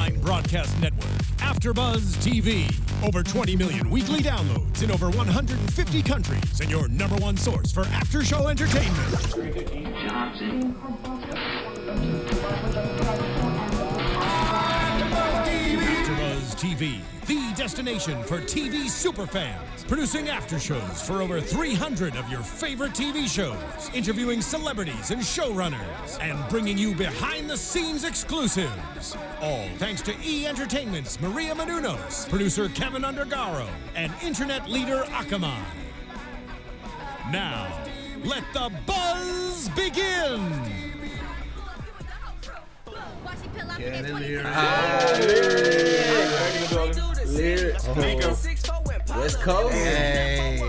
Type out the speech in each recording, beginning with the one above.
online broadcast network, AfterBuzz TV. Over 20 million weekly downloads in over 150 countries, and your #1 source for after-show entertainment. AfterBuzz TV, the destination for TV superfans, producing after-shows for over 300 of your favorite TV shows, interviewing celebrities and showrunners, and bringing you behind-the-scenes exclusives. All thanks to E! Entertainment's Maria Menounos, producer Kevin Undergaro, and internet leader Akamai. Now, let the buzz begin! Get in here. Nico. West Coast. Hey.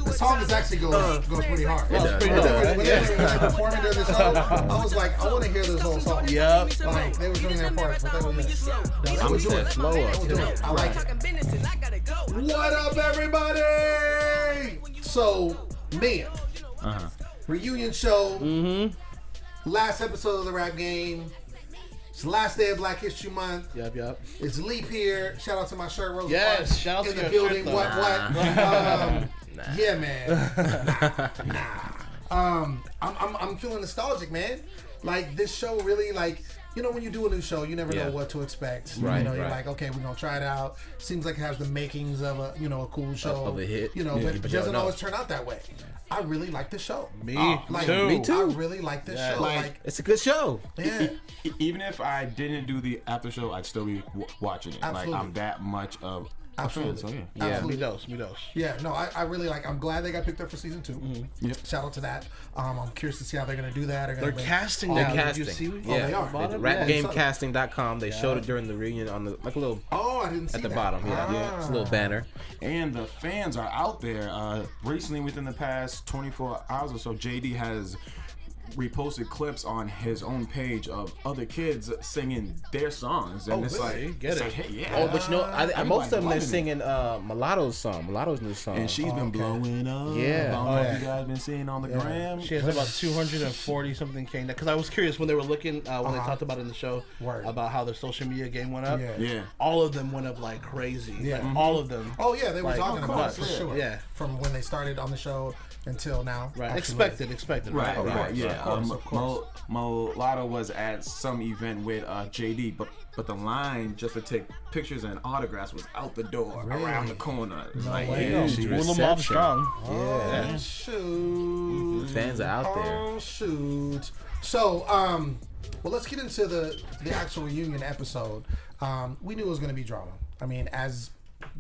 The song is actually goes pretty hard. It does. When they were performing during the show, I was like, I want to hear this whole song. Yep. Like, they were doing their parts, but they were I'm doing saying it. slower. I like it. What up, everybody? So, man. Reunion show. Last episode of the rap game. It's the last day of Black History Month. Yep. It's Leap here. Shout out to my shirt, Rosa Yes, Parks shout out in to the your building. shirt, What? Yeah, man. I'm feeling nostalgic, man. Like, this show really, like, you know, when you do a new show, you never know what to expect. Right, you know, you're right. like, okay, we're gonna try it out. Seems like it has the makings of a, you know, a cool show, Of a hit. You know, Yeah, but it but doesn't y'all know. always turn out that way. I really like the show. Me too. Me too. I really like this show. Like, It's a good show. yeah. Even if I didn't do the after show, I'd still be watching it. Absolutely. Like, I'm that much of a fan. So Absolutely. yeah. Absolutely. Me dos. Yeah, no, I really like. I'm glad they got picked up for season 2. Yep. Shout out to that. I'm curious to see how they're gonna do that. They're casting They're now. casting. Did you see? Yeah. they are. Bottom? Rapgamecasting.com. They showed it during the reunion on the like a little Oh, I didn't see at the that. bottom. Yeah. It's a little banner. And the fans are out there. Recently, within the past 24 hours or so, JD has reposted clips on his own page of other kids singing their songs, and it's really? like, Get it's it. like, hey, yeah. Oh, but you know, most of them they're loving it. singing Mulatto's new song. And she's been blowing up. Yeah. I don't know if you guys been seeing on the gram. She has about 240 something K. Because I was curious when they were looking when they talked about it in the show about how their social media game went up. Yeah. All of them went up like crazy. Yeah. Like, all of them. Oh yeah, they were Like, talking of about it for course. sure. Yeah. From when they started on the show until now. Right. Absolutely. Expected. Right. Right. Yeah. Of course. Mulatto was at some event with JD, but the line just to take pictures and autographs was out the door, around the corner. It's like, way. yeah, Huge Little Mob reception. strong. Yeah. Shoot. Fans are out there. Oh shoot. So, well, let's get into the actual reunion episode. We knew it was going to be drama. I mean, as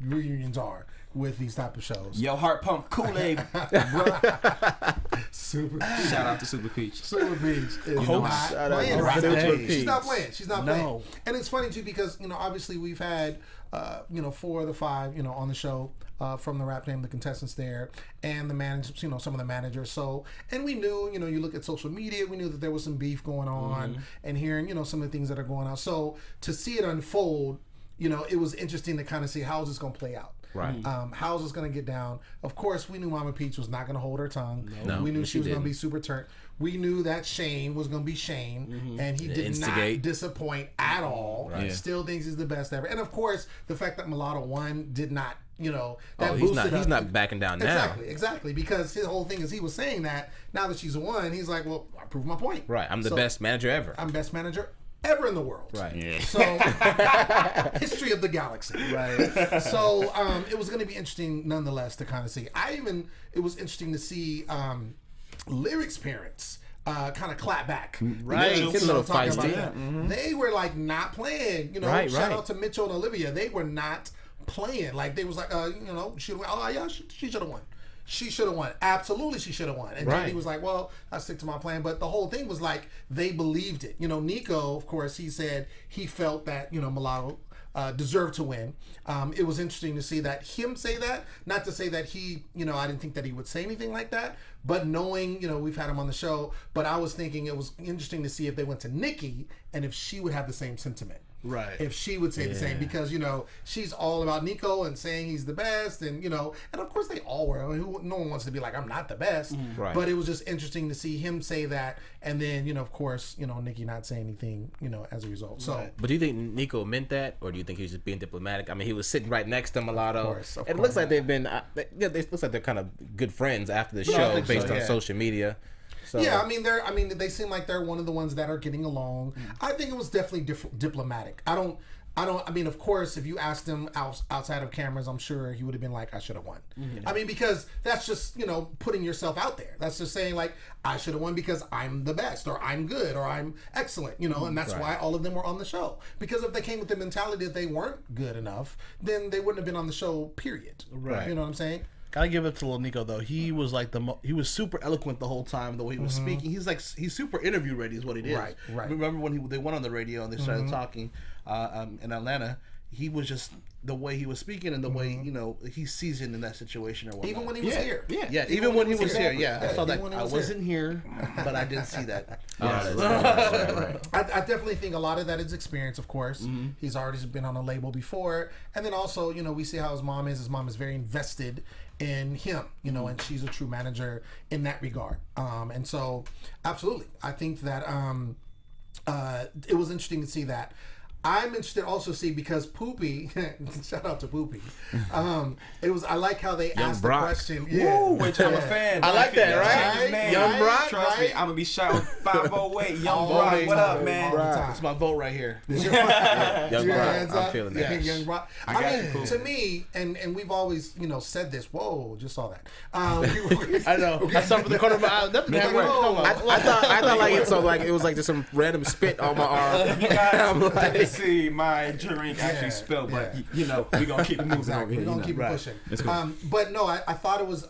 reunions are with these type of shows. Yo, Heart Pump Kool-Aid. Super. Shout out to Super Peach. Super Beach is Hope- not shout out playing to right Super now. Peach. She's not playing. She's not No. playing. And it's funny too because, you know, obviously we've had 4 of the 5, you know, on the show from the rap game, the contestants there, and the managers, you know, some of the managers. So, and we knew, you know, you look at social media, we knew that there was some beef going on, and hearing, you know, some of the things that are going on. So to see it unfold, you know, it was interesting to kind of see how is this going to play out. Right. How's this going to get down? Of course, we knew Mama Peach was not going to hold her tongue. No, we knew she she was going to didn't. be super turned. We knew that Shane was going to be Shane, and he did Instigate. not disappoint at all. Right. Still thinks he's the best ever. And of course, the fact that Mulatto won did not, you know, that He's boosted not. up. He's not backing down now. Exactly. Because his whole thing is he was saying that now that she's won, he's like, well, I proved my point. Right. I'm the So, best manager ever. I'm best manager ever in the world. Right. Yeah. So, history of the galaxy. Right. So, it was going to be interesting nonetheless to kind of see. It was interesting to see Lyric's parents kind of clap back. Right. You know, Get a little talking feisty. about that. They were like not playing. You know, Right, shout right. out to Mitchell and Olivia. They were not playing. Like they was like, you know, she should have won. She should have won. Absolutely, she should have won. And Right. JD was like, well, I stick to my plan. But the whole thing was like, they believed it. You know, Nico, of course, he said he felt that, you know, Mulatto deserved to win. It was interesting to see that him say that. Not to say that he, you know, I didn't think that he would say anything like that. But knowing, you know, we've had him on the show. But I was thinking it was interesting to see if they went to Nikki and if she would have the same sentiment. Right. If she would say the same, because she's all about Nico and saying he's the best, and and of course they all were. I mean, no one wants to be like, I'm not the best. Right. But it was just interesting to see him say that, and then of course Nicki not say anything as a result. So, but do you think Nico meant that, or do you think he was just being diplomatic? I mean, he was sitting right next to Mulatto. It looks like they've been. It looks like they're kind of good friends after the show, based on social media. So. Yeah, I mean, they seem like they're one of the ones that are getting along. I think it was definitely diplomatic. I mean, of course, if you asked him outside of cameras, I'm sure he would have been like, I should have won. I mean, because that's just, putting yourself out there. That's just saying, like, I should have won because I'm the best, or I'm good, or I'm excellent, and that's why all of them were on the show. Because if they came with the mentality that they weren't good enough, then they wouldn't have been on the show, period. Right. You know what I'm saying? Gotta give it to Lil Nico though. He was like he was super eloquent the whole time. The way he was speaking, he's super interview ready, is what he did. Right. Remember when they went on the radio and they started talking in Atlanta? He was just the way he was speaking and the way he's seasoned in that situation or whatnot. Even when he was here. Yeah, even when he was here. Yeah, I saw that. When he I was wasn't here, but I did see that. I definitely think a lot of that is experience, of course. He's already been on a label before. And then also, we see how his mom is. His mom is very invested in him, and she's a true manager in that regard. And so, absolutely. I think that it was interesting to see that. I'm interested also to see, because Poopy, shout out to Poopy. I like how they asked the question. Woo, which I'm a fan. I like that, right? Young Brat, Trust me, I'm gonna be shouting 508. Young Brat, what up, man? It's my vote right here. Young Brat, I'm feeling that. Young Brat. I mean, to me, and we've always said this. Whoa, just saw that. I know. I saw from the corner of my eye. I thought like it's so like it was like just some random spit on my arm. You guys didn't see my drink actually spill, but we're gonna keep it moving over here. We're gonna keep it pushing. Cool. But no, I thought it was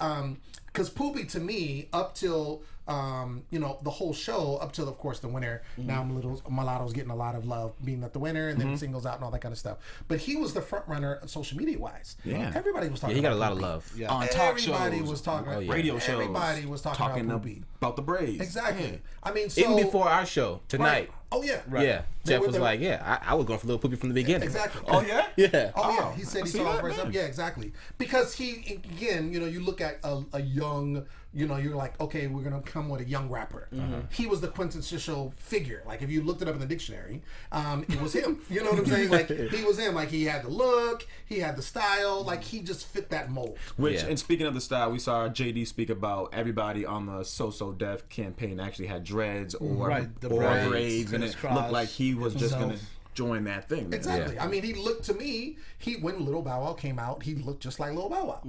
because Poopy, to me, up till the whole show, up till of course the winner. Now Mulatto's getting a lot of love being the winner, and then singles out and all that kind of stuff. But he was the front runner social media wise. Yeah, everybody was talking. He got about a lot Poopy. of love. Yeah. On talk shows, everybody was talking. Radio shows, everybody was talking about Poopy. About the braids. Exactly. Yeah. I mean, so, Even before our show tonight. Right. Oh yeah. Right. Yeah. Jeff was like, I was going for Lil Poopy from the beginning. Exactly. Oh yeah. Yeah. Oh yeah. He said he saw it first man. up. Yeah, exactly. Because he, again, you look at a young, you're like, okay, we're gonna come with a young rapper. He was the quintessential figure. Like if you looked it up in the dictionary, it was him. You know what I'm saying? Like he was him. Like he had the look, he had the style. Like he just fit that mold. And speaking of the style, we saw JD speak about everybody on the So Def campaign actually had dreads or braids, and it looked like he was just gonna join that thing. Exactly. Yeah. I mean, he looked to me. When Lil Bow Wow came out, he looked just like Lil Bow Wow.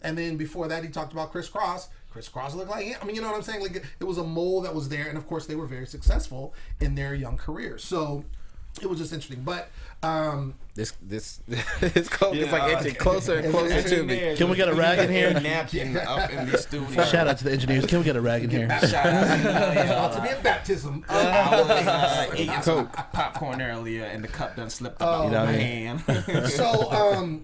And then before that, he talked about Chris Cross. Chris Cross looked like him. I mean, you know what I'm saying? Like it was a mold that was there, and of course, they were very successful in their young careers. So it was just interesting. But this it's like inching closer and closer to me. Can we get a rag in here? Napkin up in the studio. Shout out to the engineers. Can we get a rag in here? Shout out to be a baptism. eating some popcorn earlier, and the cup done slipped out my hand. So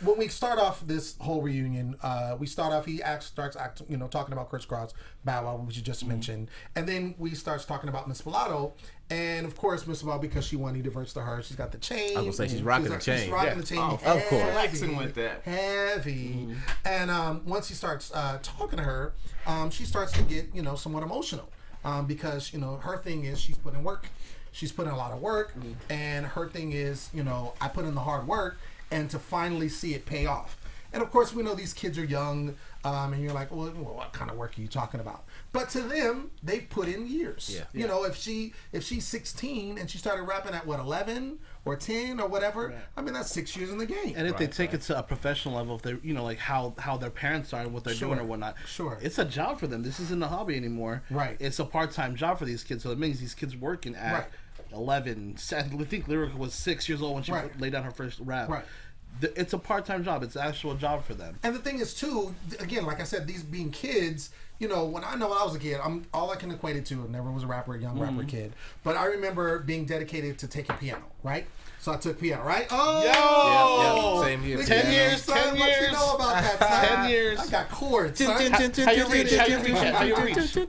when we start off this whole reunion, he starts talking about Chris Cross, Bow Wow, which you just mentioned, and then we starts talking about Miss Mulatto. And of course, Miss Mulatto, because she won, he diverts to her. She's got the chain. I was gonna say she's rocking the chain. She's rocking the chain. Of course. Flexing with that. Heavy. And once he starts talking to her, she starts to get somewhat emotional because her thing is she's putting work. She's putting a lot of work, and her thing is I put in the hard work, and to finally see it pay off. And of course, we know these kids are young, and you're like, well, what kind of work are you talking about? But to them, they've put in years. Yeah. If she's 16 and she started rapping at 11 or 10 or whatever, I mean that's 6 years in the game. And if they take it to a professional level, if they like how their parents are and what they're doing or whatnot, it's a job for them. This isn't a hobby anymore. Right. It's a part-time job for these kids. So it means these kids working at 11. I think Lyrica was 6 years old when she laid down her first rap. Right. It's a part-time job. It's an actual job for them. And the thing is, too, again, like I said, these being kids, when I was a kid, all I can equate it to. I never was a rapper, a young rapper kid, but I remember being dedicated to taking piano, right? So I took piano, right? Oh, same here. 10 years, 10 years. What you know about that, son? 10 years. I got chords, son. How you reach?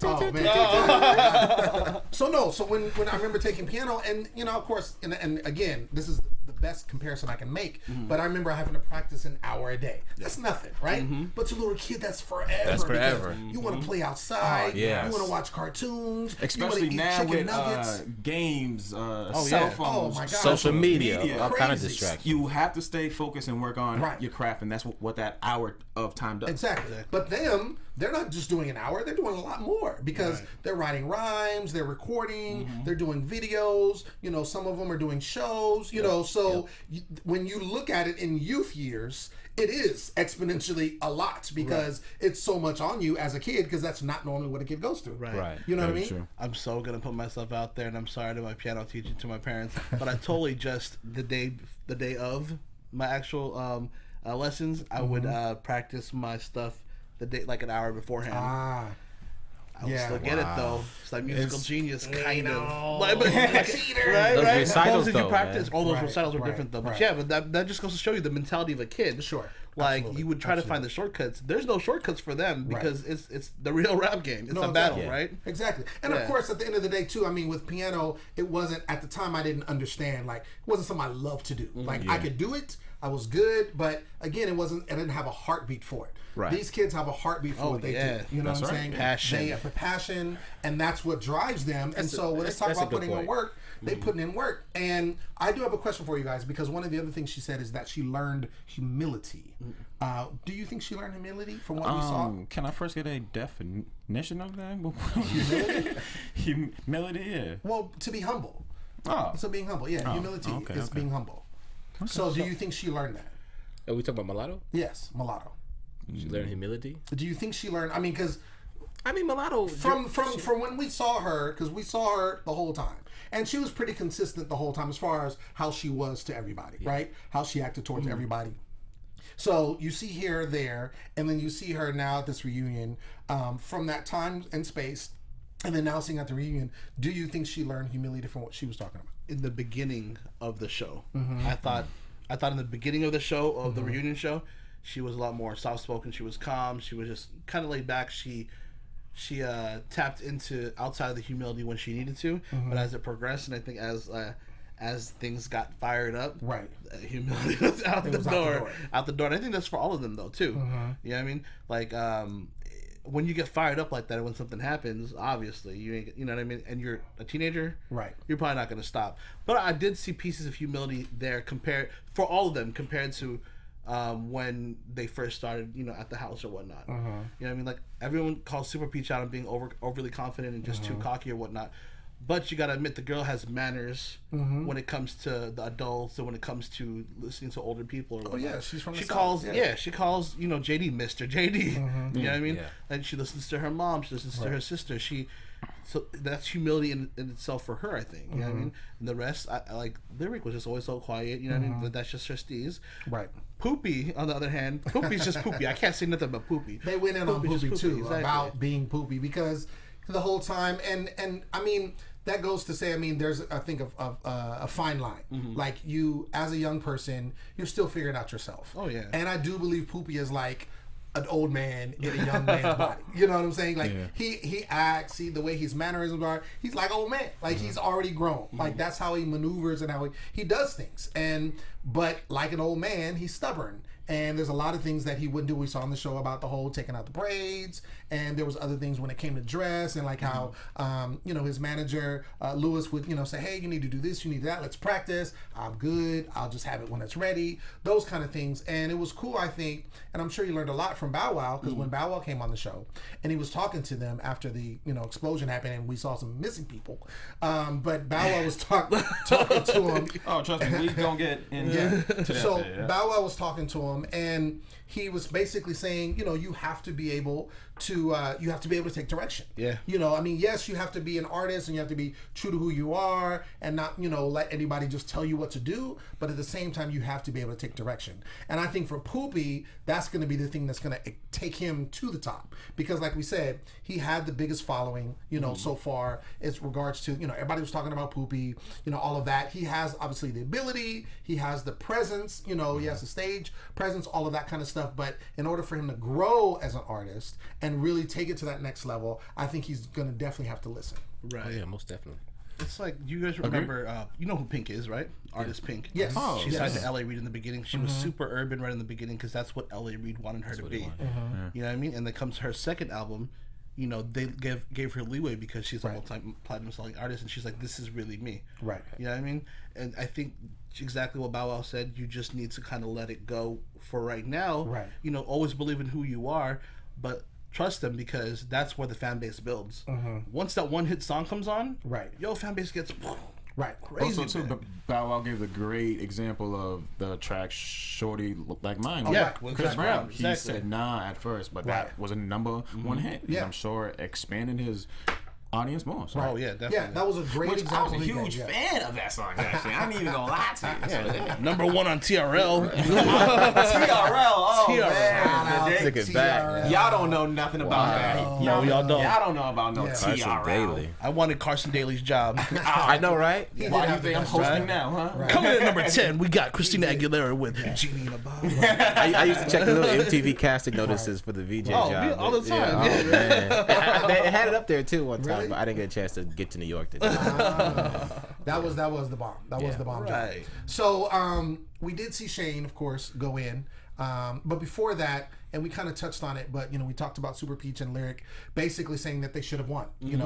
Oh man. So when I remember taking piano, and of course, and again, this is the best comparison I can make. But I remember having to practice an hour a day. That's nothing, right? But to a little kid, that's forever. That's forever. You want to play outside. You want to watch cartoons. Especially now with games, cell phones, oh my God, social media, all kind of Crazy. distractions. You have to stay focused and work on your craft, and that's what that hour of time does. Exactly. But they're not just doing an hour, they're doing a lot more because they're writing rhymes, they're recording, they're doing videos, some of them are doing shows, so when you look at it in youth years, it is exponentially a lot because it's so much on you as a kid because that's not normally what a kid goes through. Right. You know what I mean? True. I'm so gonna put myself out there, and I'm sorry to my piano teacher, to my parents, but I totally just the day of my actual lessons, I would practice my stuff the day like an hour beforehand. I would still get it though. It's like musical genius kind of. Like, Those recitals did though, you practice? man. All those recitals were different though. But yeah, but that just goes to show you the mentality of a kid. Sure. Like Absolutely. you would try to find the shortcuts. There's no shortcuts for them because it's the real rap game. It's a battle, right? Exactly. And of course, at the end of the day, too, I mean, with piano, it wasn't, at the time, I didn't understand. Like, it wasn't something I loved to do. Like, I could do it. I was good. But again, I didn't have a heartbeat for it. Right. These kids have a heartbeat for what they do. You know what I'm saying? Passion. They have a passion, and that's what drives them. And so when let's talk about putting in work, they putting in work. And I do have a question for you guys, because one of the other things she said is that she learned humility. Do you think she learned humility from what we saw? Can I first get a definition of that? Humility, yeah. Well, to be humble. Oh. So being humble, humility is being humble. So do you think she learned that? Are we talking about mulatto? Yes, mulatto. She learned humility. Do you think she learned? I mean, because mulatto from when we saw her, because we saw her the whole time, and she was pretty consistent the whole time as far as how she was to everybody, right? How she acted towards everybody. So you see her there, and then you see her now at this reunion. From that time and space, and then now seeing at the reunion, do you think she learned humility from what she was talking about? In the beginning of the show, I thought in the beginning of the show, of the reunion show, she was a lot more soft-spoken. She was calm. She was just kind of laid back. She tapped into outside of the humility when she needed to. But as it progressed, and I think as things got fired up, humility was out the door. And I think that's for all of them though too. You know what I mean? Like when you get fired up like that, when something happens, obviously you know what I mean, and you're a teenager, right? You're probably not going to stop. But I did see pieces of humility there compared for all of them compared to when they first started, at the house or whatnot. You know what I mean? Like everyone calls Super Peach out on being overly confident and just too cocky or whatnot. But you gotta admit, the girl has manners when it comes to the adults and when it comes to listening to older people. Or whatnot. She's from the she South. calls, she calls, JD Mr. JD. You know what I mean? And she listens to her mom. She listens to her sister. So that's humility in itself for her, I think. You know what I mean? And the rest, I like Lyric was just always so quiet. You know what I mean? But that's just her steez. Right. Poopy, on the other hand, Poopy's just Poopy. I can't say nothing about Poopy. They went in on Poopy too, exactly. about being Poopy, because the whole time, and I mean, that goes to say, I mean, there's, I think, a fine line. Like, you, as a young person, you're still figuring out yourself. Oh, yeah. And I do believe Poopy is like an old man in a young man's body. You know what I'm saying? Like, he acts, the way his mannerisms are, he's like old man. Like, he's already grown. Like, that's how he maneuvers and how he does things. But like an old man, he's stubborn. And there's a lot of things that he wouldn't do. We saw on the show about the whole taking out the braids, and there was other things when it came to dress, and like how his manager Lewis would say, hey, you need to do this, you need that, let's practice. I'm good, I'll just have it when it's ready. Those kind of things. And it was cool, I think, and I'm sure you learned a lot from Bow Wow, because when Bow Wow came on the show and he was talking to them after the explosion happened, and we saw some missing people, but Bow Wow was talking to him. Oh, trust me, we don't get into that. So Bow Wow was talking to him, And he was basically saying, you have to be able to take direction. Yeah. I mean, yes, you have to be an artist and you have to be true to who you are and not, let anybody just tell you what to do. But at the same time, you have to be able to take direction. And I think for Poopy, that's going to be the thing that's going to take him to the top. Because like we said, he had the biggest following, so far as regards to, everybody was talking about Poopy, all of that. He has obviously the ability, he has the presence, he has the stage presence, all of that kind of stuff. But in order for him to grow as an artist and really take it to that next level, I think he's going to definitely have to listen. Right. Oh, yeah, most definitely. It's like, you guys remember, you know who Pink is, right? Artist Pink. Yes. Oh, she signed to L.A. Reid in the beginning. She was super urban right in the beginning because that's what L.A. Reid wanted her to be. You know what I mean? And then comes her second album. They gave her leeway because she's a multi-platinum selling artist, and she's like, this is really me. Right. You know what I mean? And I think exactly what Bow Wow said, you just need to kind of let it go for right now. Right. Always believe in who you are, but trust them because that's where the fan base builds. Once that one hit song comes on, fan base gets crazy. Also, too, Bow Wow gave a great example of the track "Shorty Look Like Mine." With Chris Brown. Exactly. He said nah at first, but that was a number one hit. Yeah. I'm sure it expanded his audience more. So. Oh yeah, definitely. Yeah, that was a great example. I was a huge fan of that song. Actually, I ain't even gonna lie to you. Number one on TRL. TRL. man. Take it back. Y'all don't know nothing about that. No, y'all don't. Y'all don't know about no Carson TRL. Daly. I wanted Carson Daly's job. I know, right? Why do you think I'm hosting now, huh? Coming in at number 10, we got Christina Aguilera with Genie in a Bottle. I used to check the little MTV casting notices for the VJ job. All the time. Yeah, oh, man. They had it up there too one time, but I didn't get a chance to get to New York today. That was the bomb. That was the bomb job. So we did see Shane, of course, go in. But before that, and we kind of touched on it, but we talked about Super Peach and Lyric basically saying that they should have won. And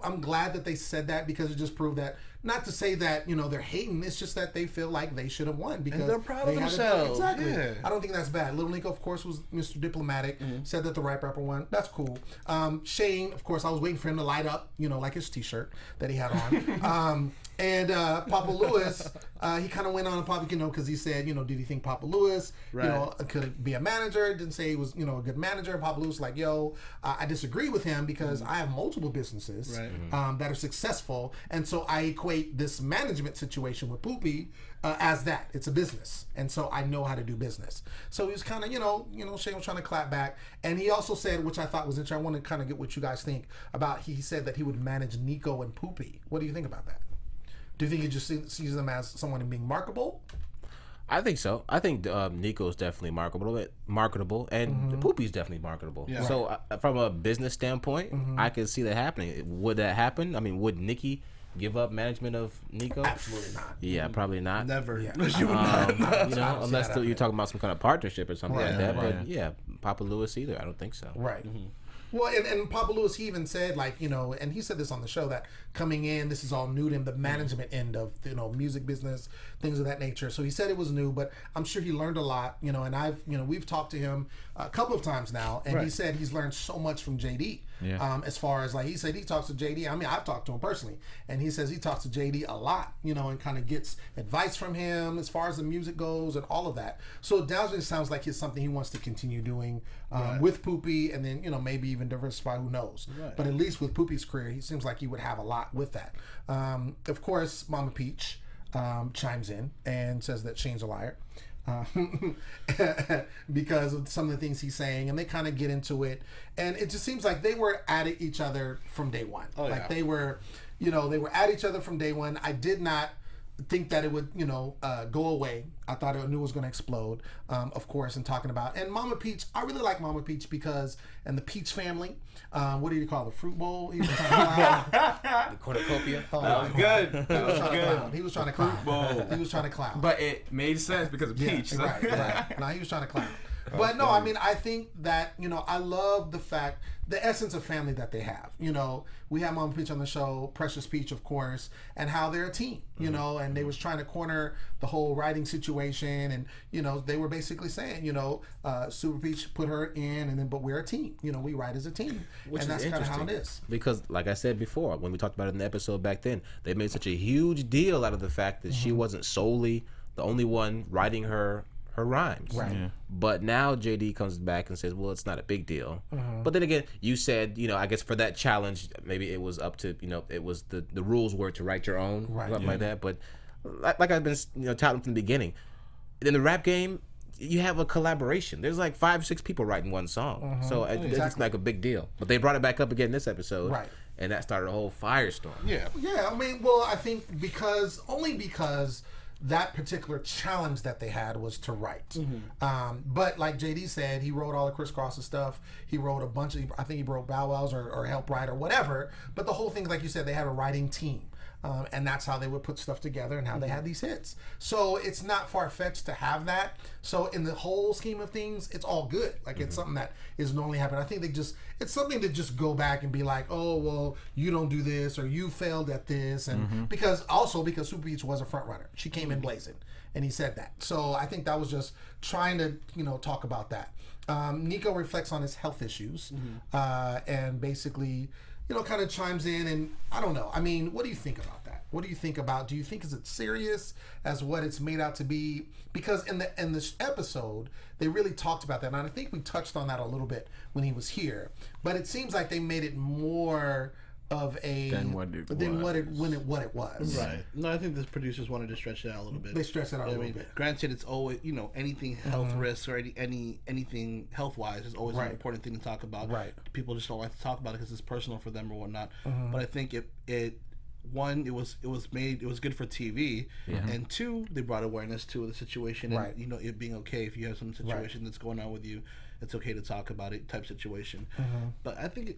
I'm glad that they said that because it just proved that, not to say that they're hating, it's just that they feel like they should have won because and they're proud of themselves. Exactly. Yeah. I don't think that's bad. Little Nico, of course, was Mr. Diplomatic, said that the right rapper won. That's cool. Shane, of course, I was waiting for him to light up, like his t-shirt that he had on. And Papa Lewis, he kind of went on Papa, because he said, did he think Papa Lewis, could be a manager? Didn't say he was, a good manager. And Papa Lewis was like, I disagree with him because I have multiple businesses that are successful, and so I equate this management situation with Poopy as that. It's a business, and so I know how to do business. So he was kind of, Shane was trying to clap back, and he also said, which I thought was interesting. I want to kind of get what you guys think about. He said that he would manage Nico and Poopy. What do you think about that? Do you think he just sees them as someone being marketable? I think so. I think Nico's definitely marketable, and Poopy's definitely marketable. Yeah. So from a business standpoint, I can see that happening. Would that happen? I mean, would Nikki give up management of Nico? Absolutely not. Yeah, probably not. Never. Yeah. You would not. Unless you're talking about some kind of partnership or something like that. But yeah, Papa Lewis either. I don't think so. Right. Well, and Papa Lewis, he even said, and he said this on the show, that coming in, this is all new to him, the management end of, music business, things of that nature. So he said it was new, but I'm sure he learned a lot, and we've talked to him a couple of times now, and he said he's learned so much from JD. Yeah. As far as, he said he talks to JD. I mean, I've talked to him personally, and he says he talks to JD a lot, and kind of gets advice from him as far as the music goes and all of that. So it definitely sounds like it's something he wants to continue doing with Poopy, and then, maybe even diversify, who knows. But at least with Poopy's career, he seems like he would have a lot with that. Of course, Mama Peach chimes in and says that Shane's a liar. Because of some of the things he's saying, and they kind of get into it, and it just seems like they were at each other from day one. They were, they were at each other from day one. I did not think that it would, go away. I thought I knew it was going to explode, of course, and talking about. And Mama Peach, I really like Mama Peach because, and the Peach family, what do you call it, the fruit bowl? He was The cornucopia. That was good. He was trying to clown. He was trying to clown. But it made sense because of Peach. Yeah, right. No, he was trying to clown. But no, I mean, I think that, I love the fact, the essence of family that they have. We had Mama Peach on the show, Precious Peach, of course, and how they're a team, and they was trying to corner the whole writing situation, and, they were basically saying, Super Peach put her in, and then, but we're a team, we write as a team. Which and that's kind of how it is. Because, like I said before, when we talked about it in the episode back then, they made such a huge deal out of the fact that she wasn't solely the only one writing her her rhymes. Right. Yeah. But now JD comes back and says, well, it's not a big deal. But then again, you said, I guess for that challenge, maybe it was up to, it was the rules were to write your own, something like that. But like I've been, touting from the beginning, in the rap game, you have a collaboration. There's like 5-6 people writing one song. So it's just like a big deal. But they brought it back up again this episode. Right. And that started a whole firestorm. Yeah. Yeah, I mean, well, I think because that particular challenge that they had was to write. But like JD said, he wrote all the crisscross stuff. He wrote a bunch of, I think he wrote Bow Wows or Help Write or whatever. But the whole thing, like you said, they had a writing team. And that's how they would put stuff together and how they had these hits. So it's not far-fetched to have that. So in the whole scheme of things, it's all good. Like it's something that is normally happening. I think it's something to just go back and be like, oh, well, you don't do this or you failed at this. And because Super Beach was a front runner. She came in blazing and he said that. So I think that was just trying to, talk about that. Nico reflects on his health issues and basically, kind of chimes in, and I don't know. I mean, what do you think about that? What do you think about? Do you think is it serious as what it's made out to be? Because in this episode, they really talked about that, and I think we touched on that a little bit when he was here. But it seems like they made it more of a what it was. Right. No, I think the producers wanted to stretch it out a little bit. They stretched it out a little bit. Granted, it's always anything health risks or anything health wise is always an important thing to talk about. Right. People just don't like to talk about it because it's personal for them or whatnot. But I think it was good for TV, and 2, they brought awareness to the situation, and it being okay if you have some situation that's going on with you, it's okay to talk about it type situation. But I think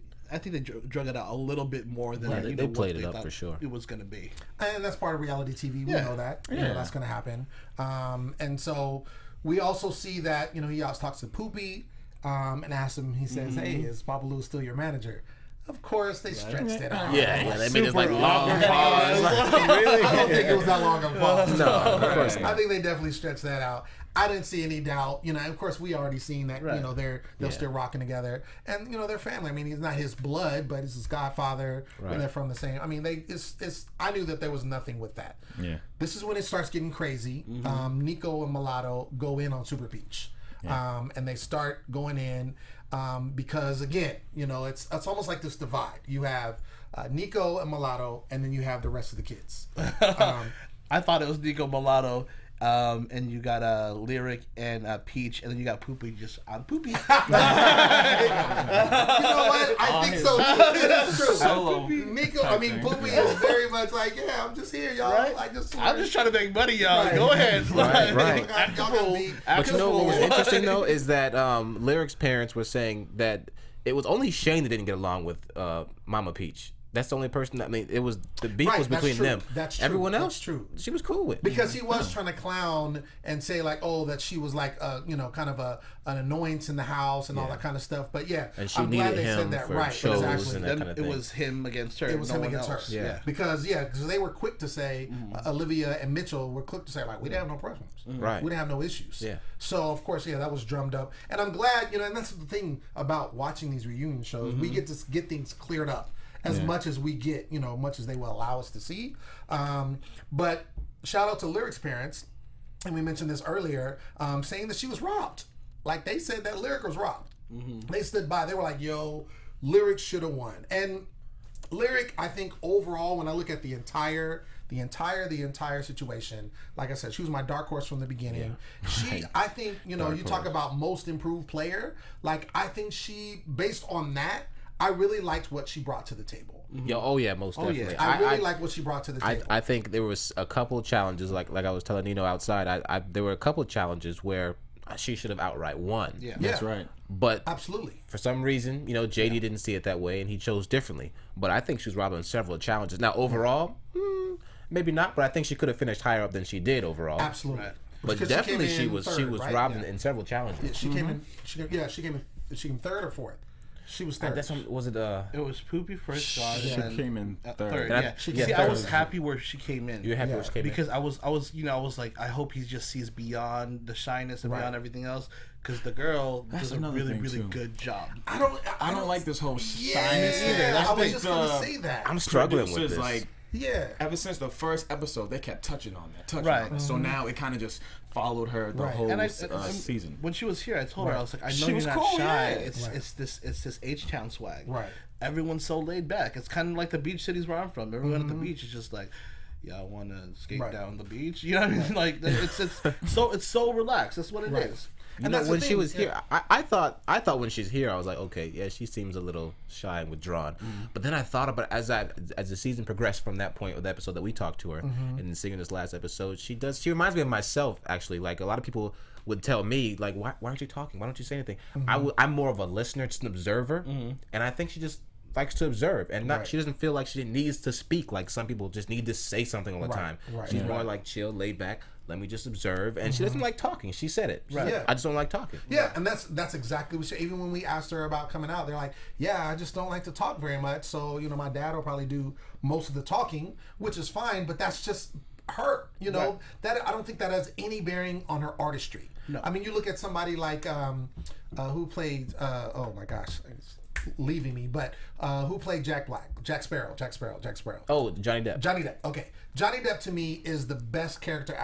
they drug it out a little bit more than they played it up for sure. It was going to be, and that's part of reality TV. We know that. That's going to happen. And so we also see that he always talks to Poopy and asks him. He says, "Hey, is Papa Lou still your manager?" Of course, they stretched it out. Yeah, they made this like long pause. Really? I don't think it was that long of a pause. No, of course not. I think they definitely stretched that out. I didn't see any doubt. Of course, we already seen that. They're still rocking together, and they're family. I mean, he's not his blood, but he's his godfather, and they're from the same. I mean, I knew that there was nothing with that. Yeah. This is when it starts getting crazy. Nico and Mulatto go in on Super Peach. And they start going in because again, it's almost like this divide. You have Nico and Mulatto, and then you have the rest of the kids. I thought it was Nico, Mulatto, and you got Lyric and Peach, and then you got Poopy. I'm Poopy. You know what? I think so too. It is true. Solo. Nico, Poopy is very much like, I'm just here, y'all. Right? I'm just trying to make money, y'all. Right. Go ahead. Right. But what was interesting though is that Lyric's parents were saying that it was only Shane that didn't get along with Mama Peach. That's the only person. It was the beef was between them. That's true. Everyone else, that's true. She was cool with because he was trying to clown and say like, that she was like, kind of an annoyance in the house and all that kind of stuff. But and she I'm glad needed they him said that. for Right, shows exactly. and that kind of thing. It was him against her. It was him against her. Yeah, because they were quick to say Olivia and Mitchell were quick to say like, we didn't have no problems. Right, we didn't have no issues. Yeah. So of course, that was drummed up, and I'm glad. And that's the thing about watching these reunion shows. We get to get things cleared up. As much as we get, much as they will allow us to see. But shout out to Lyric's parents, and we mentioned this earlier, saying that she was robbed. Like they said that Lyric was robbed. They stood by. They were like, "Yo, Lyric should have won." And Lyric, I think overall, when I look at the entire situation, like I said, she was my dark horse from the beginning. Yeah. I think, you talk about most improved player. Like I think she, based on that, I really liked what she brought to the table. Most definitely. I really like what she brought to the table. I think there was a couple challenges, like I was telling Nino outside. There were a couple challenges where she should have outright won. Yeah, that's right. But absolutely, for some reason, JD didn't see it that way, and he chose differently. But I think she was robbed on several challenges. Now, overall, maybe not. But I think she could have finished higher up than she did overall. Absolutely. Right. But definitely, she was robbed in several challenges. Yeah, she came in. She came in third or fourth. She was third. Was it? It was Poopy first. She came in third. I was happy where she came in. You were happy where she came in because I was like, I hope he just sees beyond the shyness and beyond everything else. Because the girl does a really good job. I don't like this whole shyness thing. I was just gonna say that. I'm struggling with this. Like, Ever since the first episode, they kept touching on that, Right. So now it kind of just followed her the whole and season. When she was here, I told her, I was like, I know She you're was not cool, shy. yeah. It's this H-Town swag. Right. Everyone's so laid back. It's kind of like the beach cities where I'm from. Everyone at the beach is just like, yeah, I want to skate down the beach. You know what I mean? Like it's so relaxed. That's what it is. And that's when she was here, I thought when she's here, I was like, okay, yeah, she seems a little shy and withdrawn. But then I thought about as the season progressed from that point of the episode that we talked to her, and then seeing this last episode, she reminds me of myself actually. Like a lot of people would tell me, like, why aren't you talking? Why don't you say anything? I'm more of a listener, just an observer, and I think she just likes to observe, and not she doesn't feel like she needs to speak like some people just need to say something all the time. She's more like chill, laid back. Let me just observe, and she doesn't like talking. She said it. I just don't like talking. Yeah, and that's exactly what she. Even when we asked her about coming out, they're like, "Yeah, I just don't like to talk very much. So my dad will probably do most of the talking, which is fine. But that's just her. That I don't think that has any bearing on her artistry. No. I mean, you look at somebody like who played. Oh my gosh. It's leaving me, but who played Jack Sparrow. Oh, Johnny Depp. Okay, Johnny Depp to me is the best character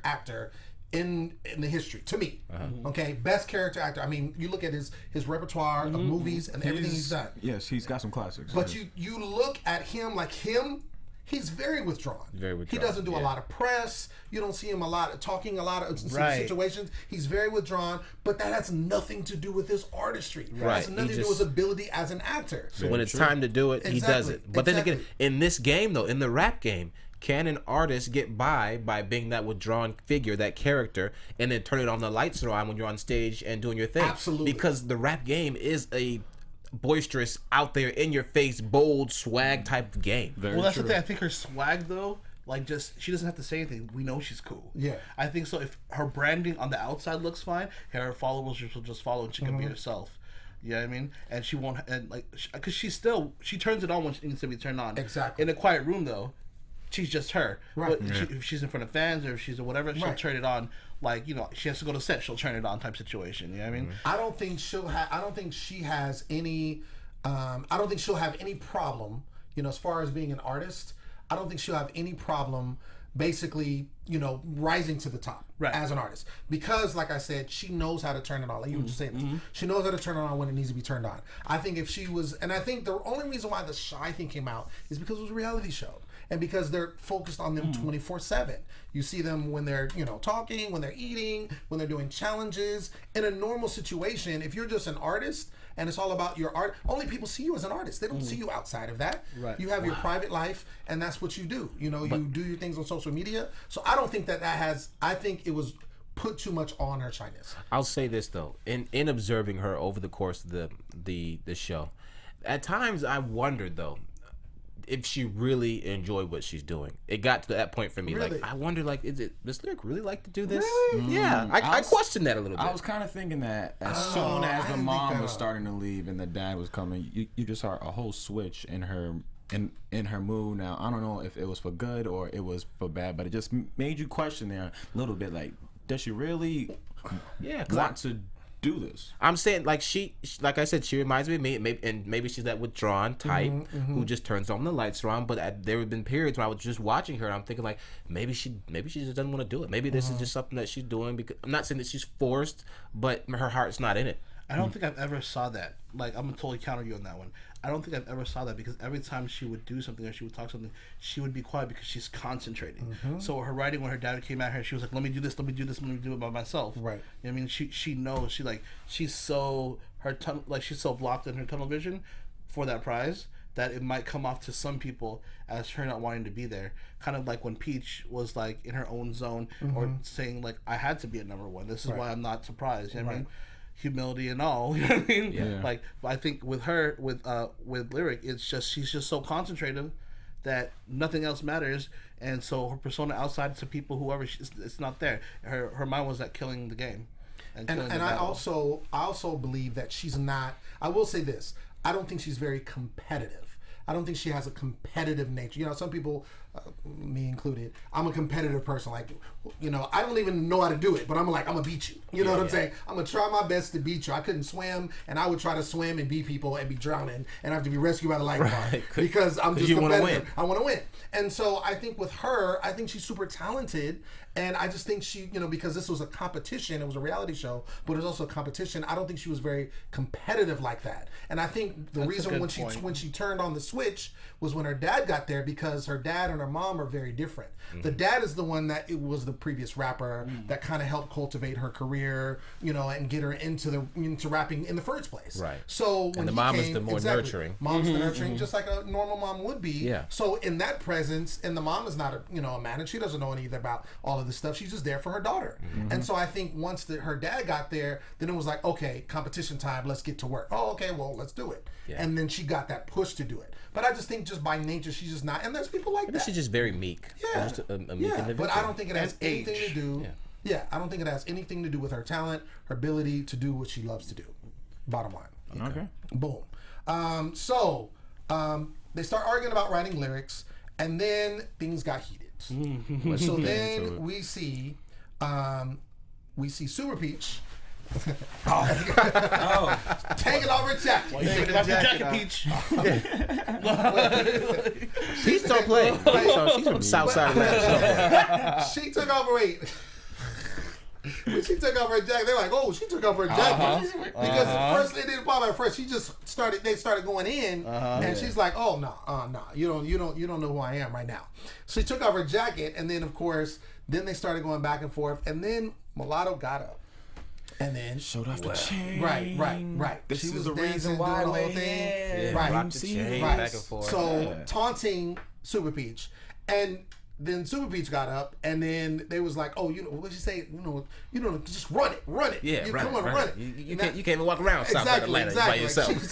actor in the history to me. Okay, best character actor. I mean, you look at his repertoire of movies and everything he's done. Yes, he's got some classics. But you look at him like him. He's very withdrawn. He doesn't do a lot of press. You don't see him talking a lot of situations. He's very withdrawn, but that has nothing to do with his artistry. It has nothing to do with his ability as an actor. So when it's time to do it, he does it. But then again, in this game though, in the rap game, can an artist get by being that withdrawn figure, that character, and then turn it on, the lights are on when you're on stage and doing your thing? Absolutely. Because the rap game is a boisterous, out there, in your face, bold swag type of game. That's the thing. I think her swag though, like, just she doesn't have to say anything. We know she's cool. Yeah, I think so. If her branding on the outside looks fine, her followers will just follow, and she can be herself. You know what I mean? And she won't, and like, because she turns it on when she needs to be turned on. Exactly. In a quiet room though, she's just her. Right. But if she's in front of fans or if she's whatever, she'll turn it on. Like, she has to go to set, she'll turn it on type situation. You know what I mean? I don't think she has any. I don't think she'll have any problem. As far as being an artist, I don't think she'll have any problem. Basically, rising to the top as an artist, because, like I said, she knows how to turn it on. Like you were just saying, she knows how to turn it on when it needs to be turned on. I think if she was, and I think the only reason why the shy thing came out is because it was a reality show. And because they're focused on them 24/7. You see them when they're, talking, when they're eating, when they're doing challenges. In a normal situation, if you're just an artist and it's all about your art, only people see you as an artist. They don't see you outside of that. Right. You have your private life, and that's what you do. You do your things on social media. So I don't think that has. I think it was put too much on her shyness. I'll say this though, in observing her over the course of the show, at times I wondered though, if she really enjoyed what she's doing. It got to that point for me. Really? Like, I wonder, like, does Lyric really like to do this? Really? Yeah. I questioned that a little bit. I was kind of thinking that as soon as the mom was starting to leave and the dad was coming, you just saw a whole switch in her in her mood. Now, I don't know if it was for good or it was for bad, but it just made you question there a little bit. Like, does she really want to do this? I'm saying, like, she like I said, she reminds me of me, maybe she's that withdrawn type who just turns on the lights around. But there have been periods when I was just watching her and I'm thinking, like, maybe she just doesn't want to do it. Maybe this is just something that she's doing because I'm not saying that she's forced, but her heart's not in it. I don't think I've ever saw that. Like, I'm gonna totally counter you on that one. I don't think I've ever saw that because every time she would do something or she would talk something, she would be quiet because she's concentrating. So her writing, when her dad came at her, she was like, let me do this, let me do it by myself. Right. You know what I mean? She knows, she's so blocked in her tunnel vision for that prize that it might come off to some people as her not wanting to be there. Kind of like when Peach was like in her own zone or saying like, I had to be at number one. This is why I'm not surprised. You know what I mean? Humility and all, you know what I mean? Yeah. Like, I think with her, with Lyric, it's just she's just so concentrated that nothing else matters, and so her persona outside to people, whoever, it's not there. Her mind was at killing the game, and I also believe that she's not. I will say this: I don't think she's very competitive. I don't think she has a competitive nature. Some people me included, I'm a competitive person. Like, you know, I don't even know how to do it, but I'm gonna beat you. You know what I'm saying? I'm gonna try my best to beat you. I couldn't swim, and I would try to swim and beat people and be drowning and have to be rescued by the lifeguard because I'm just competitive. I want to win. And so I think with her, I think she's super talented. And I just think she, you know, because this was a competition, it was a reality show, but it was also a competition. I don't think she was very competitive like that. And I think the reason when she turned on the switch was when her dad got there, because her dad and her mom are very different. The dad is the one that it was the previous rapper that kind of helped cultivate her career, you know, and get her into rapping in the first place. Right. So when and the mom is the more nurturing. Mom's the nurturing, just like a normal mom would be. Yeah. So in that presence, and the mom is not a manager. She doesn't know anything about all of this stuff. She's just there for her daughter. And so I think once her dad got there, then it was like, okay, competition time. Let's get to work. Oh, okay, well, let's do it. Yeah. And then she got that push to do it. But I just think just by nature, she's just not. And there's people like that. She's just very meek. Yeah. Just a meek individual. But I don't think it has anything to do. Yeah, I don't think it has anything to do with her talent, her ability to do what she loves to do. Bottom line. Okay. Boom. So they start arguing about writing lyrics, and then things got heated. So then we see Super Peach. Taking off her jacket. Taking off your jacket, Peach. Peach don't play. She's from the south side of Atlanta. She took off her When she took off her jacket, they're like, "Oh, she took off her jacket." Because first they didn't pop at first. She just started. They started going in, and she's like, "Oh no, you don't know who I am right now." So she took off her jacket, and then of course, then they started going back and forth, and then Mulatto got up, and then showed off the chain. Right. This she is was the dancing, reason doing why the whole we're thing. here. Right, Rock the chain, right. back and forth. So taunting Super Peach, and then Super Peach got up, and then they was like, "Oh, what'd you say? Just run it. Yeah, come on, run it. You can't even walk around Southside Atlanta by yourself. Like, you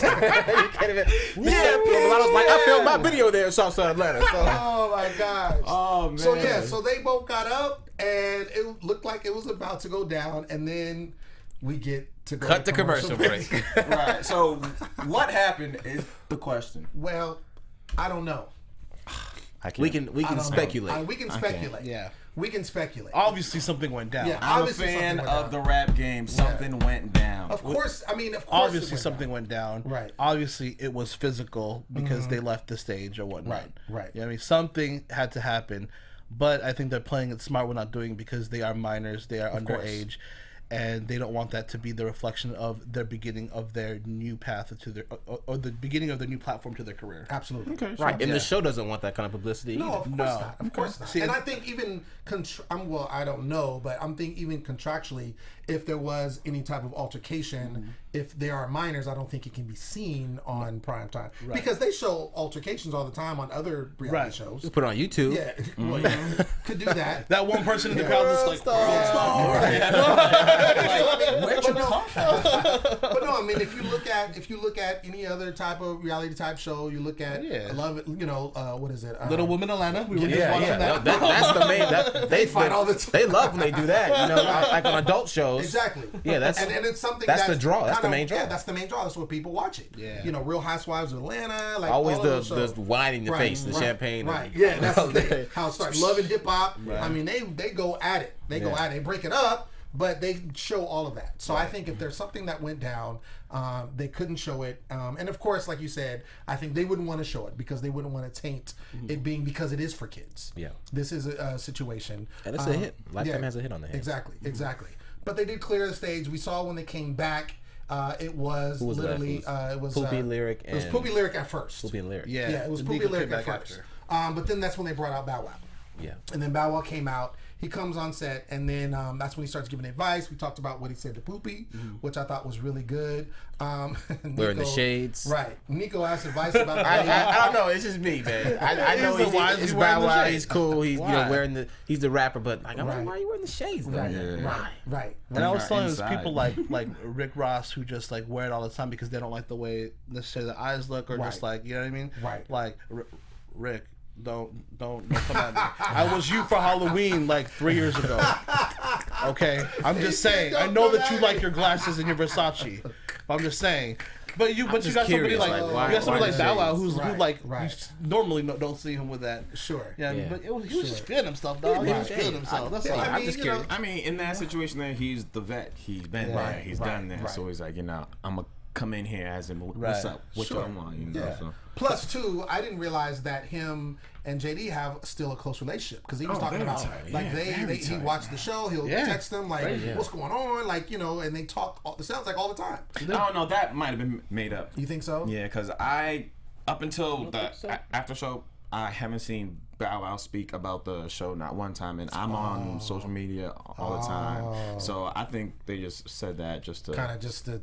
can't even. Mulatto's like, I filmed my video there in Southside Atlanta. So. Oh my gosh. Oh man. So they both got up, and it looked like it was about to go down, and then we get to go Cut to the commercial break. Right. So what happened is the question. Well, I don't know. We can speculate. We can speculate. Yeah. We can speculate. Obviously, something went down. Yeah. I'm a Obviously fan something went of down. the rap game. Something went down. Of course. Obviously, something went down. Right. Obviously, it was physical because they left the stage or whatnot. Right. You know what I mean? Something had to happen, but I think they're playing it smart. We're not doing it because they are minors. They are underage. And they don't want that to be the reflection of their beginning of their new path to their, or the beginning of their new platform to their career. Absolutely. Okay. Right, and the show doesn't want that kind of publicity No, either. of course not. Of course not. See, and I think even I don't know, but I'm thinking even contractually, if there was any type of altercation, if there are minors, I don't think it can be seen on prime time because they show altercations all the time on other reality shows. Just put it on YouTube. Yeah, well, could do that. That one person in the crowd was like, "World star." Where'd you come from? But no, I mean, if you look at any other type of reality type show, you look at Love It. What is it? Little Women Atlanta. We were just watching that. That's the main. They fight all the time. They love when they do that. Like on adult shows. Exactly. Yeah, and it's something that's the draw. That's the main draw. Yeah, that's the main draw. That's what people watch it. Yeah. Real Housewives of Atlanta. Like always all of those the wine in your face, the champagne. Right. Yeah, that's the thing. How it starts. Love and hip hop. Right. I mean, they go at it. They go at it. They break it up. But they show all of that. So I think if there's something that went down, they couldn't show it. And of course, like you said, I think they wouldn't want to show it because they wouldn't want to taint it being because it is for kids. Yeah. This is a situation. And it's a hit. Lifetime has a hit on the hands. Exactly. But they did clear the stage. We saw when they came back, it was literally it was Poopy Lyric. It was Poopy Lyric at first. Poopy and Lyric. Yeah, it was Poopy Lyric at first. But then that's when they brought out Bow Wow. Yeah. And then Bow Wow came out. He comes on set, and then that's when he starts giving advice. We talked about what he said to Poopy, which I thought was really good. Nico, wearing the shades. Right. Nico asked advice about I don't know. It's just me, man. I know he's Bow Wow. He's cool. He's wearing he's the rapper, but like, why are you wearing the shades? Right. And I was telling there's people like Rick Ross who just like wear it all the time because they don't like the way necessarily the eyes look or just like, you know what I mean? Right. Like Rick. Don't come at me. I was you for Halloween like 3 years ago. Okay, I'm just saying. I know that you like your glasses and your Versace. I'm just saying. But you got somebody curious, like why- you got somebody why like the Bow Wow shades? who Right. you normally don't see him with that. Sure. Yeah, Yeah. but he was just feeling himself, dog. He was feeling himself. That's all. I'm just curious. I mean, in that situation, there, he's the vet. He's been there. He's done there. So he's like, I'm gonna come in here as in, what's up? What y'all want? So. Plus, too, I didn't realize that him and JD have still a close relationship because he was talking about he watched the show. He'll text them like, "What's going on?" Like, and they talk. It sounds like all the time. Oh no, that might have been made up. You think so? Yeah, because up until the after show, I haven't seen Bow Wow speak about the show not one time, and I'm on social media all the time. So I think they just said that just to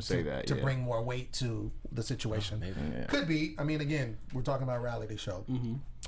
say that to bring more weight to the situation. Could be. I mean, again, we're talking about a reality show.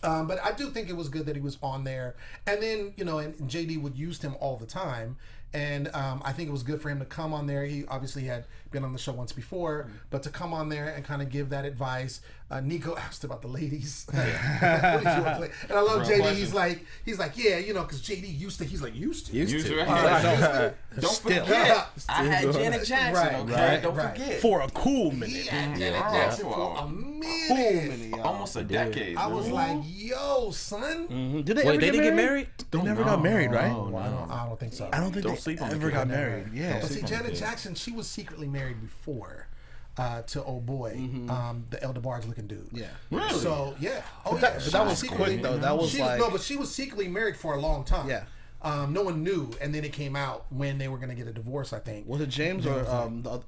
But I do think it was good that he was on there, and then and JD would use him all the time. And I think it was good for him to come on there. He obviously had been on the show once before, but to come on there and kind of give that advice. Nico asked about the ladies. And I love JD. He's like, yeah, because JD used to. He's like, used to. Don't forget, I had Janet Jackson. Okay, don't forget. For a cool minute. He had Janet Jackson for a minute. Almost a decade. I was like, yo, son. Did they get married? They never got married, right? I don't think so. I don't think they ever got married. Yeah. But see, Janet Jackson, she was secretly married before to old boy, the Elder Barge looking dude. Yeah. Really? So yeah. But that was quick though. That was but she was secretly married for a long time. Yeah. No one knew, and then it came out when they were going to get a divorce. I think. Was it James or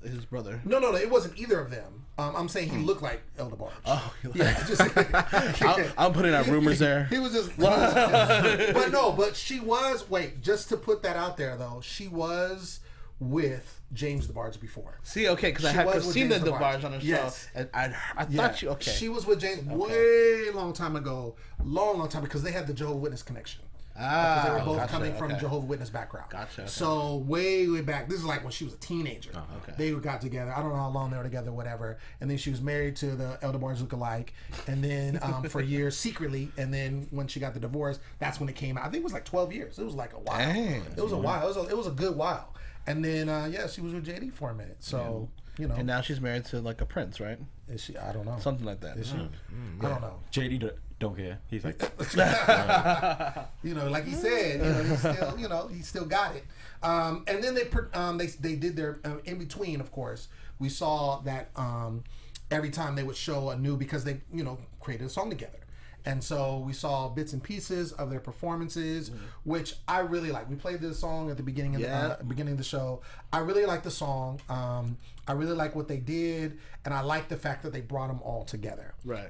his brother? No, it wasn't either of them. I'm saying he looked like Elder Barge. Oh, yeah. I'm putting out rumors there. He was just. But she was. Wait, just to put that out there though, she was with James DeBarge before. See, okay, because I had seen the DeBarge on the show, and I thought you She was with James way long time ago, long time, because they had the Jehovah's Witness connection. Because they were both coming from Jehovah's Witness background. Gotcha. So way back. This is like when she was a teenager. They got together. I don't know how long they were together, whatever. And then she was married to the Elder Barge lookalike, and then for years secretly. And then when she got the divorce, that's when it came out. I think it was like 12 years. It was like a while. Dang. It was a while. It was a good while. And then she was with JD for a minute. So And now she's married to like a prince, right? Is she? I don't know. Something like that. Is she? I don't know. JD don't care. He's like, like he said, he still got it. And then they did their in between. Of course, we saw that every time they would show a new, because they created a song together. And so we saw bits and pieces of their performances, which I really like. We played this song at the beginning of the show. I really like the song. I really like what they did, and I like the fact that they brought them all together. Right.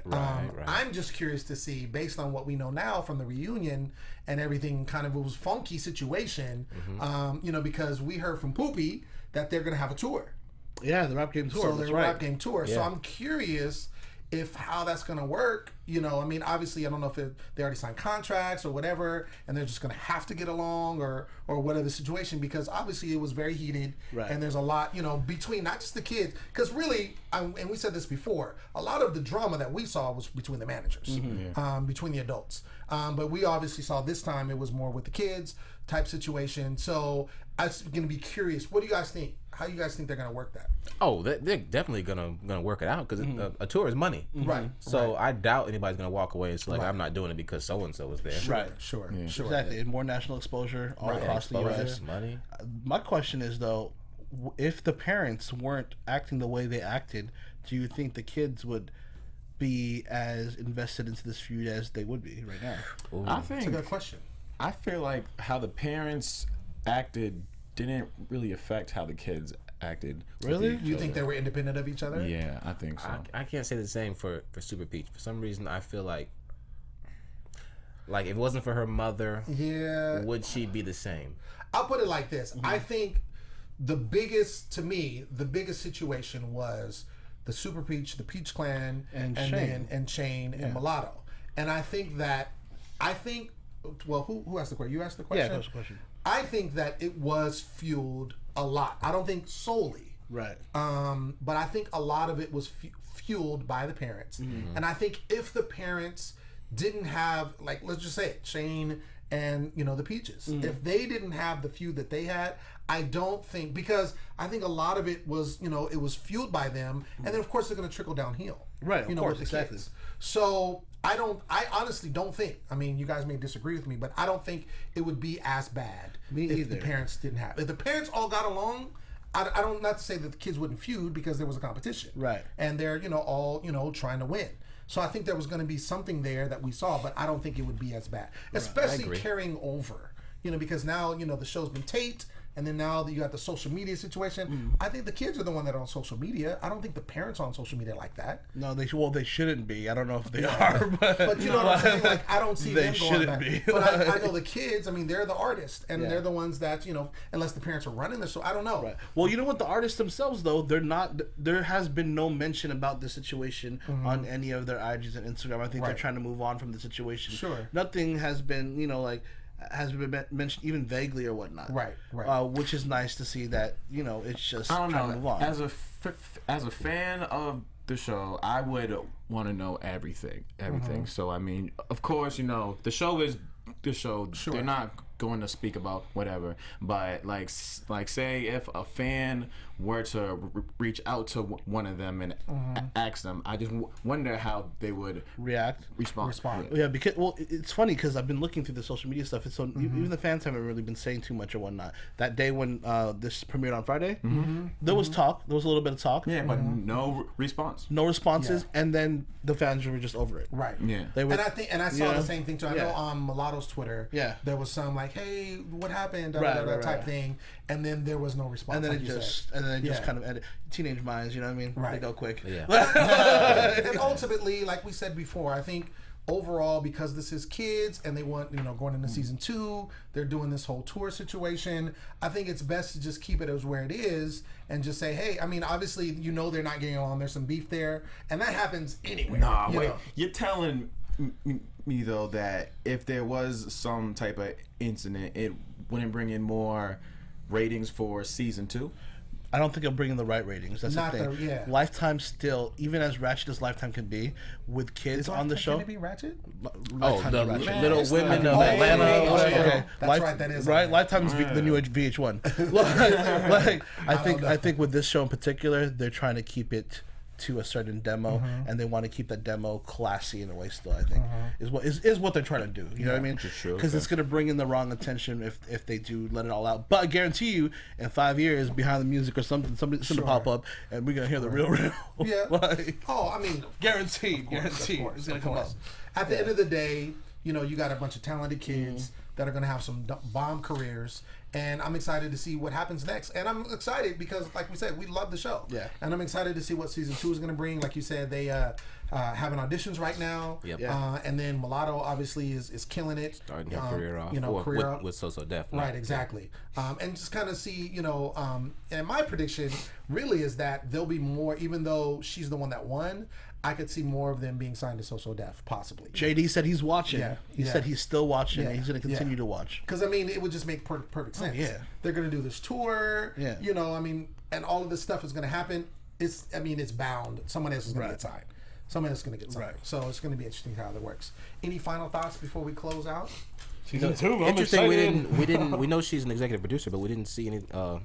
I'm just curious to see, based on what we know now from the reunion and everything, kind of it was funky situation, because we heard from Poopy that they're going to have a tour. Yeah, the Rap Game Tour. So the Rap Game Tour. Yeah. So I'm curious how that's going to work. I mean, obviously, I don't know if they already signed contracts or whatever, and they're just going to have to get along or whatever the situation, because obviously it was very heated, and there's a lot, between not just the kids, because really, and we said this before, a lot of the drama that we saw was between the managers, between the adults. But we obviously saw this time it was more with the kids type situation. So I'm going to be curious. What do you guys think? How do you guys think they're going to work that? Oh, they're definitely gonna work it out, because a tour is money, right? So I doubt anybody's gonna walk away. It's like, I'm not doing it because so and so was there. Sure. Exactly. And more national exposure all across the U.S. Money. My question is though, if the parents weren't acting the way they acted, do you think the kids would be as invested into this feud as they would be right now? Ooh. I think that's a good question. I feel like how the parents acted didn't really affect how the kids acted. Really? You think they were independent of each other? Yeah, I think so. I can't say the same for Super Peach. For some reason, I feel like if it wasn't for her mother, would she be the same? I'll put it like this. I think the biggest situation was the Super Peach, the Peach Clan, and Shane and Mulatto. And I think well, who asked the question? You asked the question? Yeah, that's the question. I think that it was fueled a lot. I don't think solely. Right. But I think a lot of it was fueled by the parents. And I think if the parents didn't have, let's just say it, Shane and the Peaches. If they didn't have the feud that they had, I don't think, because I think a lot of it was it was fueled by them, and then of course they're going to trickle downhill, right? Of course, with the kids. So I honestly don't think. I mean, you guys may disagree with me, but I don't think it would be as bad if the parents didn't have. If the parents all got along, I don't, not to say that the kids wouldn't feud, because there was a competition, right? And they're all trying to win. So I think there was going to be something there that we saw, but I don't think it would be as bad, especially carrying over. Because now the show's been taped. And then now that you got the social media situation, I think the kids are the one that are on social media. I don't think the parents are on social media like that. No, they shouldn't be. I don't know if they are, but you know what I'm saying? Like, I don't see them going back. Be. But I know the kids. I mean, they're the artists, and they're the ones that unless the parents are running this. So I don't know. Right. Well, you know what? The artists themselves, though, they're not. There has been no mention about this situation on any of their IGs and Instagram. I think they're trying to move on from the situation. Sure. Nothing has been, has been mentioned even vaguely or whatnot. Right. Which is nice to see that it's just I don't know. To move on. As a fan of the show, I would want to know everything. So I mean, of course, the show is the show. Sure. They're not going to speak about whatever, but like say if a fan were to reach out to one of them and ask them, I just wonder how they would respond. Yeah, because it's funny because I've been looking through the social media stuff. It's so even the fans haven't really been saying too much or whatnot. That day when this premiered on Friday, there was talk. There was a little bit of talk. Yeah, but no response. No responses, and then the fans were just over it. Right. Yeah. They were, and I saw the same thing too. I know on Mulatto's Twitter, there was some like, "Hey, what happened?" type thing, and then there was no response. And then it just kind of ended. Teenage minds, you know what I mean? Right. They go quick. Yeah. And ultimately, like we said before, I think overall, because this is kids and they want, going into season 2, they're doing this whole tour situation. I think it's best to just keep it as where it is and just say, hey, I mean, obviously, they're not getting along. There's some beef there, and that happens anyway. Nah, wait. You're telling me though that if there was some type of incident, it wouldn't bring in more ratings for season 2? I don't think it'll bring in the right ratings. That's Not the thing. the. Lifetime still, even as ratchet as Lifetime can be, with kids on the show. Can it be ratchet? The ratchet. Little Women of Atlanta. Okay. That's right. That is right. Lifetime's the new VH1. I think with this show in particular, they're trying to keep it to a certain demo, and they want to keep that demo classy in a way. Still, I think is what they're trying to do. You know what I mean? Because it's going to bring in the wrong attention if they do let it all out. But I guarantee you, in 5 years, behind the music or something pop up, and we're gonna hear the real. Yeah. I mean, guaranteed. It's gonna come out. At the end of the day, you got a bunch of talented kids that are going to have some bomb careers, and I'm excited to see what happens next. And I'm excited because, like we said, we love the show. Yeah. And I'm excited to see what season 2 is going to bring. Like you said, they having auditions right now. Yep. And then Mulatto obviously is killing it. Starting her career off. With So So Def. Right, exactly. And just kind of see, and my prediction really is that there'll be more, even though she's the one that won, I could see more of them being signed to So So Def, possibly. JD said he's watching. Yeah. He said he's still watching. Yeah. He's going to continue to watch. Because, I mean, it would just make perfect sense. Yeah. They're going to do this tour. Yeah. And all of this stuff is going to happen. It's bound. Someone else is going to get signed. Someone else is going to get signed. Right. So it's going to be interesting how that works. Any final thoughts before we close out? Season 2, Interesting. We know she's an executive producer, but we didn't see any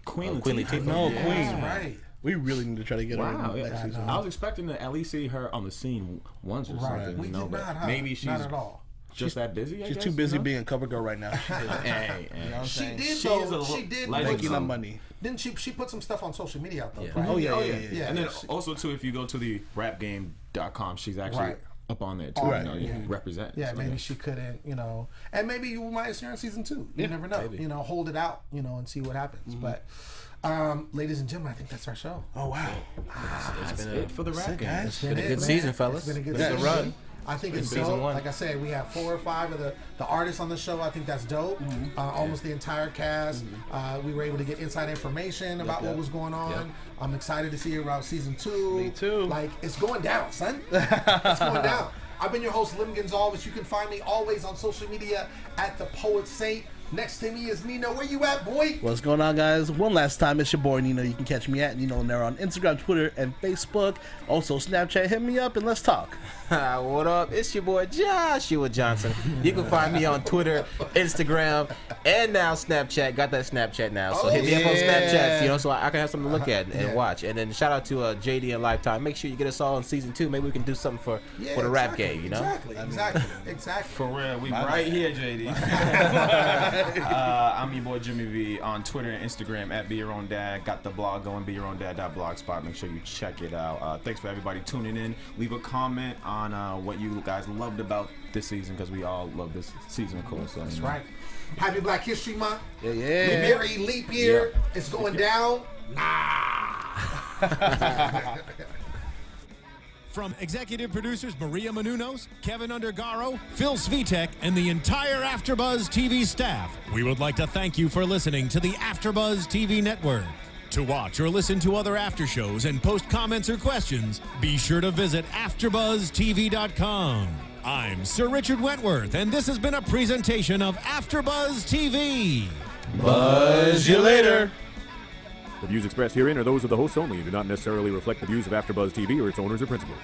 Queen Latifah. No, Yeah, Queen. right. We really need to try to get her Wow, in next season. I was expecting to at least see her on the scene once or something. We did not, maybe she's not at all. just that busy. She's too busy being a cover girl right now. Hey, You know what I'm She saying? did, She's though. a She did. Making that money. Didn't she? She put some stuff on social media out though. Yeah. Right? Oh yeah. And then also too, if you go to the rapgame.com, she's actually Right. up on there too. Right. You represent. Yeah, So, maybe she couldn't, and maybe you might see her in season 2. You never know. maybe. Hold it out, and see what happens. But, ladies and gentlemen, I think that's our show. Oh wow. It's been it for the rap game. guys. It's been a good season, fellas. It's been a good It's season. a run. I think it's season dope. 1. Like I said, we have 4 or 5 of the artists on the show. I think that's dope. Almost the entire cast. We were able to get inside information about what was going on. I'm excited to see about season 2. Me too. Like, it's going down, son. It's going down. I've been your host, Lem Gonsalves. You can find me always on social media at The Poet Saint. Next to me is Nino. Where you at, boy? What's going on, guys? One last time, it's your boy Nino. You can catch me at Nino Llanera on Instagram, Twitter, and Facebook. Also, Snapchat, hit me up and let's talk. What up? It's your boy Joshua Johnson. You can find me on Twitter, Instagram, and now Snapchat. Got that Snapchat now, so hit me up on Snapchat, so I can have something to look at and watch. And then shout out to JD and Lifetime. Make sure you get us all in season 2. Maybe we can do something for the rap game, Exactly. For real, we right here, JD. I'm your boy Jimmy V on Twitter and Instagram at Be Your Own Dad. Got the blog going, BeYourOwnDad.blogspot. Make sure you check it out. Thanks for everybody tuning in. Leave a comment on what you guys loved about this season, because we all love this season, of course. So, That's right. Happy Black History Month. Yeah. Leap year. It's going down. From executive producers Maria Menounos, Kevin Undergaro, Phil Svitek, and the entire AfterBuzz TV staff, we would like to thank you for listening to the AfterBuzz TV network. To watch or listen to other after shows and post comments or questions, be sure to visit AfterBuzzTV.com. I'm Sir Richard Wentworth, and this has been a presentation of AfterBuzz TV. Buzz you later. The views expressed herein are those of the hosts only and do not necessarily reflect the views of AfterBuzz TV or its owners or principals.